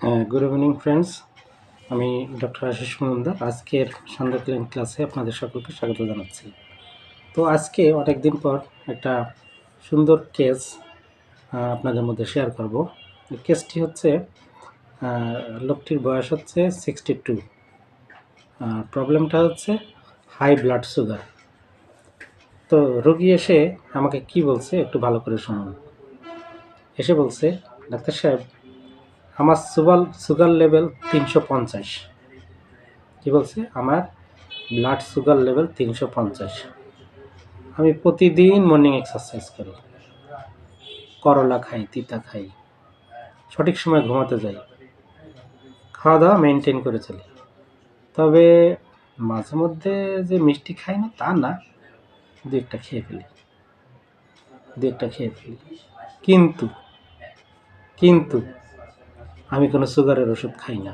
Good evening friends, আমি doctor Ashis Majumdar. আজকের সন্ধ্যাকালীন ক্লাসে আপনাদের সকলকে স্বাগত জানাচ্ছি। তো আজকে অনেক দিন পর একটা সুন্দর কেস আপনাদের মধ্যে শেয়ার করব। কেসটি হচ্ছে লোকটির বয়স হচ্ছে 62। প্রবলেমটা হচ্ছে হাই ব্লাড সুগার। তো রোগী এসে আমাকে কি বলছে একটু ভালো করে শুনুন। এসে বলছে, ডাক্তার সাহেব, আমার সুগার লেভেল 350। কি বলছে? আমার ব্লাড সুগার লেভেল 350। আমি প্রতিদিন মর্নিং এক্সারসাইজ করি, করলা খাই, তিতা খাই, সঠিক সময় ঘুমাতে যাই, খাওয়া দাওয়া মেনটেন করে চলি। তবে মাঝে মধ্যে যে মিষ্টি খাই না তা না, দু একটা খেয়ে ফেলি। কিন্তু কিন্তু আমি কোনো সুগারের ওষুধ খাই না।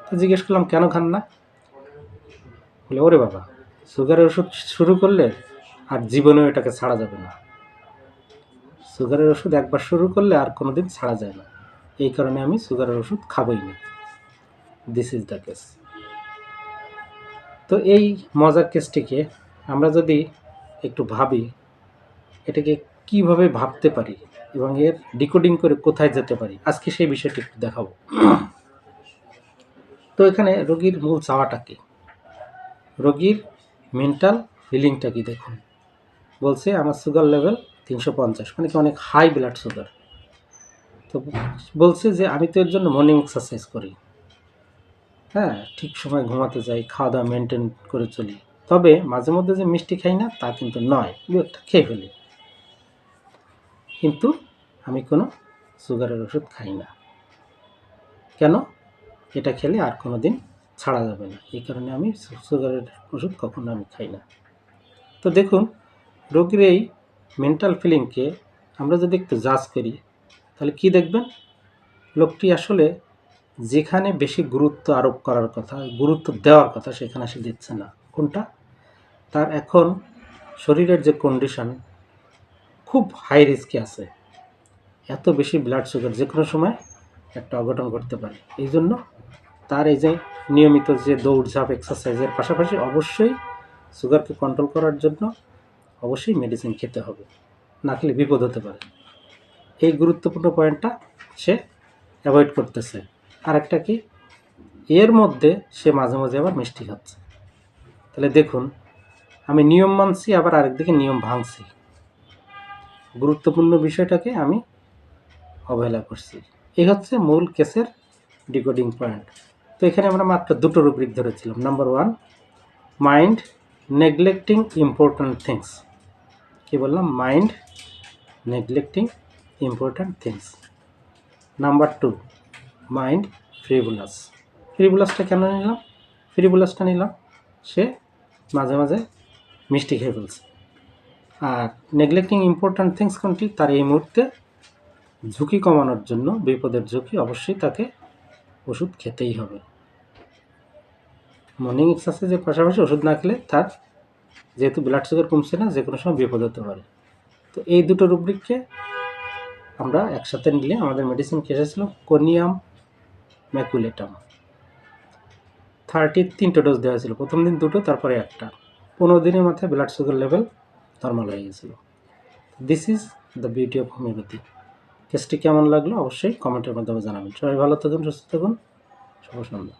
তো জিজ্ঞেস করলাম, কেন খান না? বলে, ওরে বাবা, সুগারের ওষুধ শুরু করলে আর জীবনেও এটাকে ছাড়া যাবে না। সুগারের ওষুধ একবার শুরু করলে আর কোনো দিন ছাড়া যায় না। এই কারণে আমি সুগারের ওষুধ খাবই না। This is the case. তো এই মজার কেসটিকে আমরা যদি একটু ভাবি, এটাকে কিভাবে ভাবতে পারি এবং এর ডিকোডিং করে কোথায় যেতে পারি, আজকে সেই বিষয়টি একটু দেখাবো। তো এখানে রোগীর মূল চাওয়াটা কি, রোগীর মেন্টাল ফিলিংটা কি দেখুন। বলছে আমার সুগার লেভেল 350, মানে কি অনেক হাই ব্লাড সুগার। তো বলছে যে আমি তো এর জন্য মর্নিং এক্সারসাইজ করি, হ্যাঁ, ঠিক সময় ঘুমাতে যাই, খাওয়া দাওয়া মেনটেন করে চলি। তবে মাঝে মধ্যে যে মিষ্টি খাই না তা কিন্তু নয়, দু একটা খেয়ে ফেলি। কিন্তু আমি কোনো সুগারের ওষুধ খাই না। কেন? এটা খেলে আর কোনো দিন ছাড়া যাবে না, এই কারণে আমি সুগারের ওষুধ কখনো আমি খাই না। তো দেখুন, রোগীর এই মেন্টাল ফিলিংকে আমরা যদি একটু জাজ করি, তাহলে কি দেখবেন, লোকটি আসলে যেখানে বেশি গুরুত্ব আরোপ করার কথা, গুরুত্ব দেওয়ার কথা, সেখানে সে দিচ্ছে না। কোনটা? তার এখন শরীরের যে কন্ডিশন খুব হাই রিস্কে আছে, এত বেশি ব্লাড সুগার যে কোনো সময় একটা অঘটন ঘটতে পারে। এই জন্য তার এই যে নিয়মিত যে দৌড়ঝাঁপ এক্সারসাইজের পাশাপাশি অবশ্যই সুগারকে কন্ট্রোল করার জন্য অবশ্যই মেডিসিন খেতে হবে, না খেলে বিপদ হতে পারে। এই গুরুত্বপূর্ণ পয়েন্টটা সে অ্যাভয়েড করতেছে। আর একটা কি, এর মধ্যে সে মাঝে মাঝে আবার মিষ্টি খাচ্ছে। তাহলে দেখুন, আমি নিয়ম মানছি, আবার আরেকদিকে নিয়ম ভাঙছি। গুরুত্বপূর্ণ বিষয়টাকে আমি অবহেলা করছি। এই হচ্ছে মূল কেসের ডিকোডিং পয়েন্ট। তো এখানে আমরা মাত্র দুটো রুব্রিক ধরেছিলাম। Number 1, mind neglecting important things. কি বললাম? Mind neglecting important things. Number 2, mind frivolous. ফ্রিভুলাসটা কেন নিলাম? ফ্রিভুলাসটা নিলাম, সে মাঝে মাঝে মিষ্টি খেয়ে ফেলছে। আর নেগলেক্টিং ইম্পর্ট্যান্ট থিংস কোনটি? তার এই মুহূর্তে ঝুঁকি কমানোর জন্য, বিপদের ঝুঁকি, অবশ্যই তাকে ওষুধ খেতেই হবে। মর্নিং এক্সারসাইজের পাশাপাশি ওষুধ না খেলে তার যেহেতু ব্লাড সুগার কমছে না, যে কোনো সময় বিপদ হতে পারে। তো এই দুটো রুব্রিককে আমরা একসাথে নিলে আমাদের মেডিসিন কেস ছিল কোনিয়াম ম্যাকুলেটাম। 3টা ডোজ দেওয়া হয়েছিল, প্রথম দিন 2টো, তারপরে 1টা। 15 দিনের মাথায় ব্লাড সুগার লেভেল নর্মাল হয়ে গেছিলো। This is the beauty of homeopathy. কেসটি কেমন লাগলো অবশ্যই কমেন্টের মাধ্যমে জানাবেন। সবাই ভালো থাকুন, সুস্থ থাকুন, শুভ সন্ধ্যা।